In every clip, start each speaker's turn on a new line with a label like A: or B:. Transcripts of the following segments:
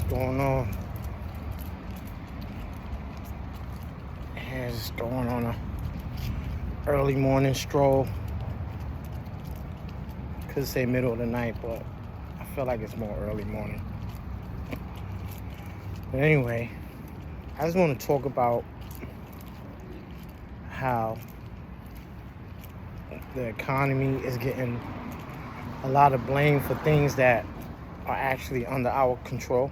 A: going on? And just going on a early morning stroll. Could say middle of the night, but I feel like it's more early morning. But anyway, I just want to talk about how the economy is getting a lot of blame for things that are actually under our control,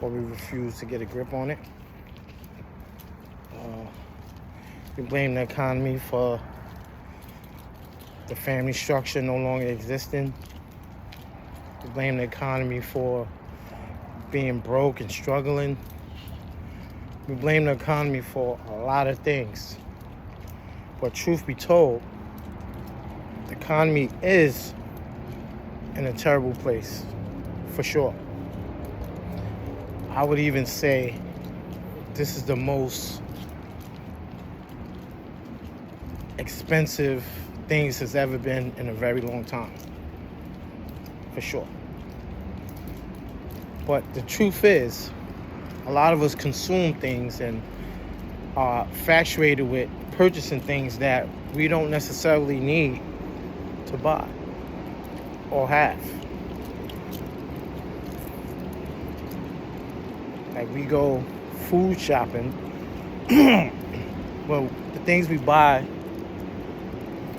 A: but we refuse to get a grip on it. We blame the economy for the family structure no longer existing. We blame the economy for being broke and struggling. We blame the economy for a lot of things. But truth be told, the economy is in a terrible place, for sure. I would even say this is the most expensive things has ever been in a very long time, for sure. But the truth is, a lot of us consume things and are infatuated with purchasing things that we don't necessarily need to buy or have. Like, we go food shopping. Well, the things we buy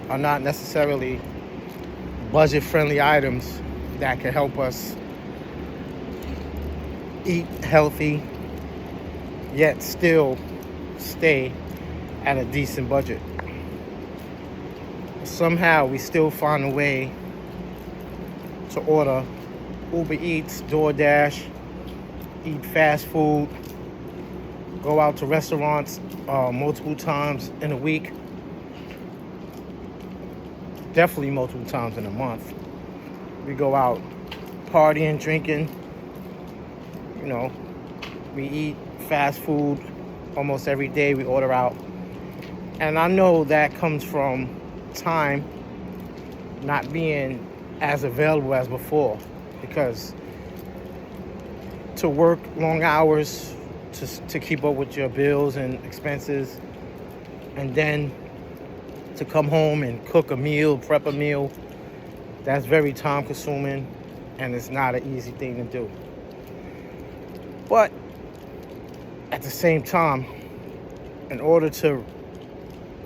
A: are not necessarily budget-friendly items that can help us eat healthy, yet still stay at a decent budget. Somehow we still find a way to order Uber Eats, DoorDash, eat fast food, go out to restaurants multiple times in a week, definitely multiple times in a month. We go out partying, drinking, we eat fast food almost every day. We order out. And I know that comes from time not being as available as before, because to work long hours to keep up with your bills and expenses, and then to come home and cook a meal, prep a meal, that's very time consuming, and it's not an easy thing to do. But at the same time, in order to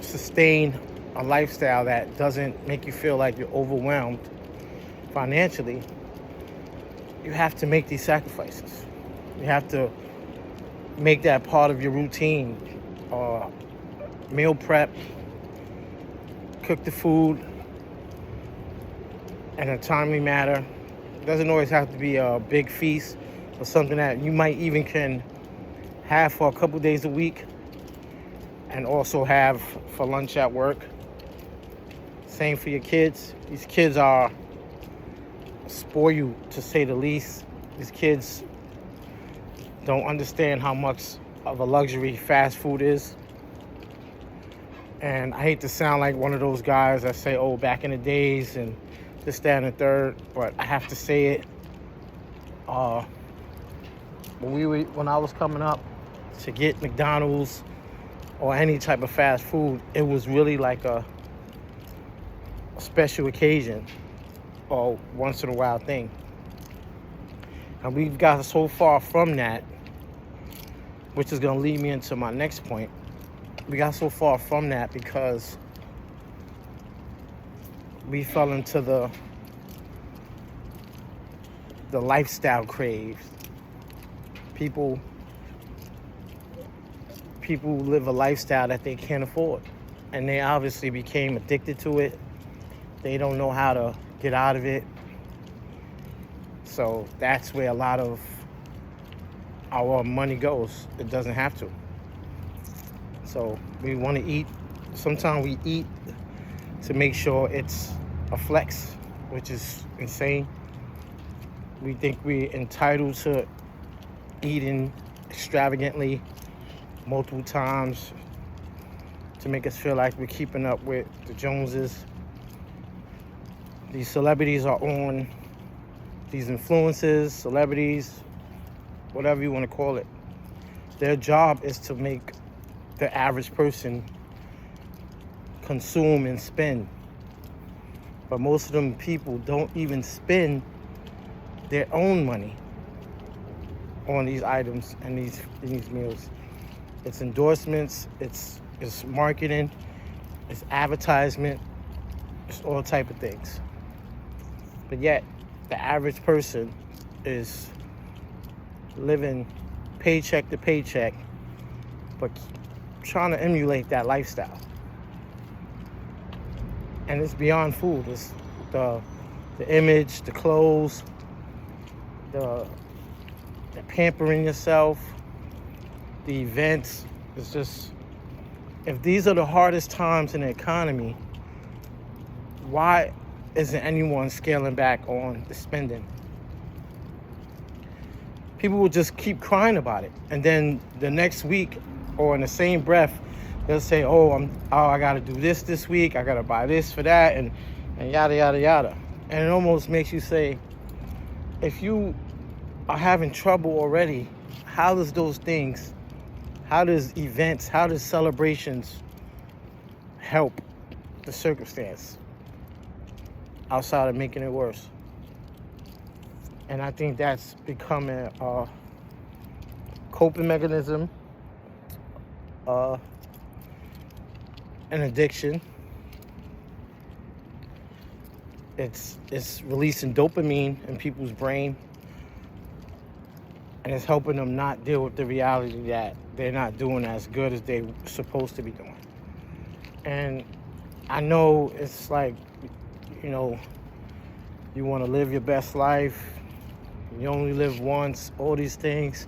A: sustain a lifestyle that doesn't make you feel like you're overwhelmed financially, you have to make these sacrifices. You have to make that part of your routine. Meal prep, cook the food in a timely manner. It doesn't always have to be a big feast, or something that you might even can have for a couple days a week and also have for lunch at work. Same for your kids. These kids are spoiled, to say the least. These kids don't understand how much of a luxury fast food is. And I hate to sound like one of those guys that say, oh, back in the days and this, that, and the third, but I have to say it. When I was coming up, to get McDonald's or any type of fast food, it was really like a special occasion or once in a while thing. And we've got so far from that, which is going to lead me into my next point. We got so far from that because we fell into the lifestyle craze. People live a lifestyle that they can't afford, and they obviously became addicted to it. They don't know how to get out of it. So that's where a lot of our money goes. It doesn't have to. So we want to eat. Sometimes we eat to make sure it's a flex, which is insane. We think we're entitled to eating extravagantly multiple times to make us feel like we're keeping up with the Joneses. These celebrities are on, these influencers, celebrities whatever you want to call it. Their job is to make the average person consume and spend. But most of them people don't even spend their own money on these items and these meals. It's endorsements, it's marketing, it's advertisement, it's all type of things. But yet, the average person is living paycheck to paycheck, but trying to emulate that lifestyle. And it's beyond food. It's the image, the clothes, the pampering yourself, the events. It's just, if these are the hardest times in the economy, why isn't anyone scaling back on the spending? People will just keep crying about it, and then the next week, or in the same breath, they'll say, I gotta do this week, I gotta buy this for that, and yada yada yada. And it almost makes you say, if you are having trouble already, how does those things, how does events, how does celebrations help the circumstance outside of making it worse? And I think that's becoming a coping mechanism, an addiction. It's releasing dopamine in people's brain, and it's helping them not deal with the reality that they're not doing as good as they're supposed to be doing. And I know it's like, you want to live your best life, you only live once, all these things,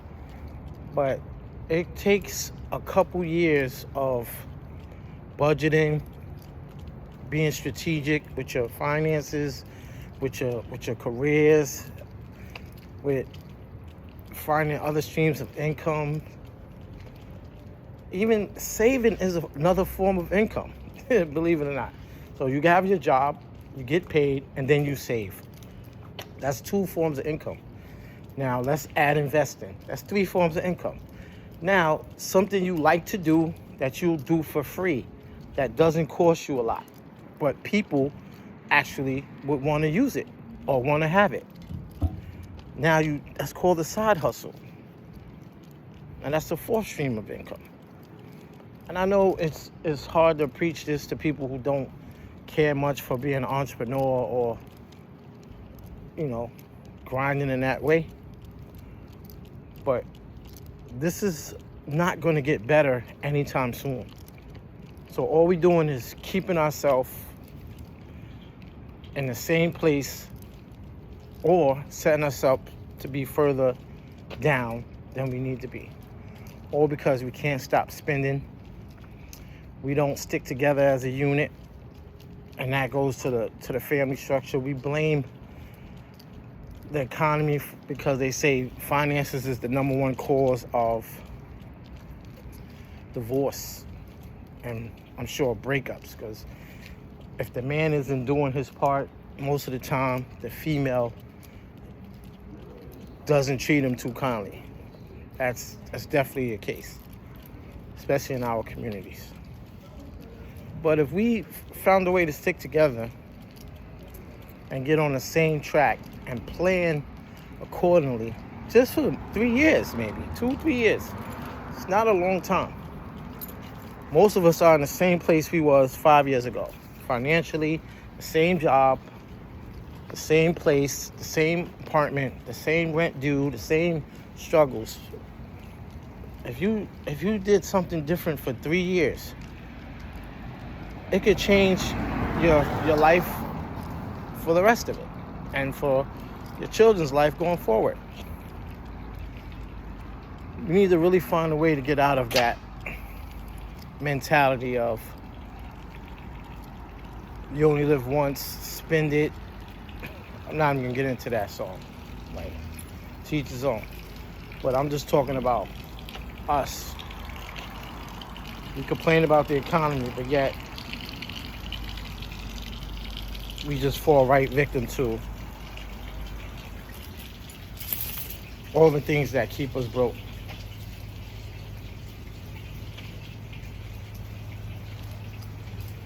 A: but it takes a couple years of budgeting, being strategic with your finances, with your careers, with finding other streams of income. Even saving is another form of income, believe it or not. So you have your job, you get paid, and then you save. That's 2 forms of income. Now let's add investing. That's 3 forms of income. Now, something you like to do that you'll do for free, that doesn't cost you a lot, but people actually would want to use it or want to have it. Now that's called a side hustle. And that's the 4th stream of income. And I know it's hard to preach this to people who don't care much for being an entrepreneur or, grinding in that way. But this is not going to get better anytime soon. So all we're doing is keeping ourselves in the same place or setting us up to be further down than we need to be. All because we can't stop spending. We don't stick together as a unit. And that goes to the family structure. We blame the economy because they say finances is the number 1 cause of divorce and, I'm sure, breakups. Because if the man isn't doing his part, most of the time the female doesn't treat him too kindly. That's definitely a case, especially in our communities. But if we found a way to stick together and get on the same track and plan accordingly, just for 3 years, maybe 2-3 years, it's not a long time. Most of us are in the same place we was 5 years ago. Financially, the same job, the same place, the same apartment, the same rent due, the same struggles. If you did something different for 3 years, it could change your life for the rest of it and for your children's life going forward. You need to really find a way to get out of that mentality of you only live once, spend it. I'm not even gonna get into that song, like, to each his own. But I'm just talking about us. We complain about the economy, but yet we just fall right victim to all the things that keep us broke.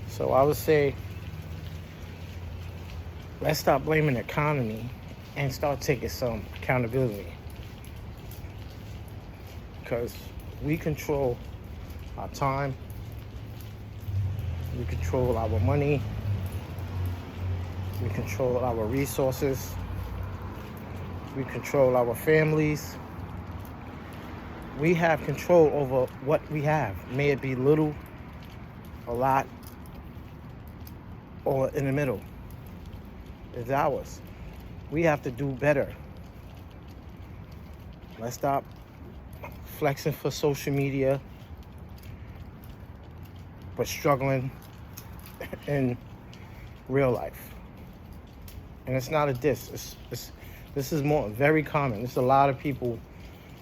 A: So I would say, let's stop blaming the economy and start taking some accountability. Because we control our time, we control our money, we control our resources, we control our families. We have control over what we have. May it be little, a lot, or in the middle. It's ours. We have to do better. Let's stop flexing for social media, but struggling in real life. And it's not a diss. This is more very common. There's a lot of people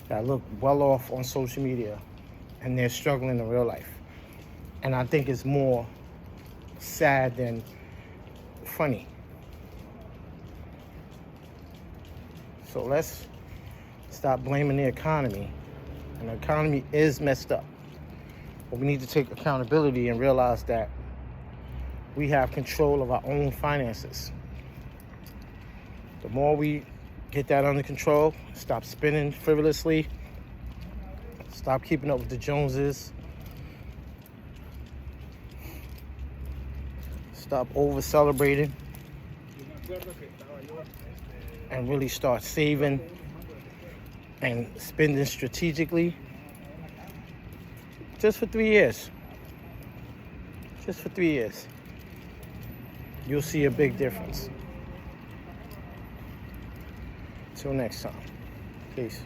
A: that look well off on social media and they're struggling in real life. And I think it's more sad than funny. So let's stop blaming the economy. And the economy is messed up. But we need to take accountability and realize that we have control of our own finances. The more we get that under control, stop spending frivolously, stop keeping up with the Joneses, stop over celebrating, and really start saving and spending strategically. Just for 3 years. Just for 3 years. You'll see a big difference. Till next time. Peace.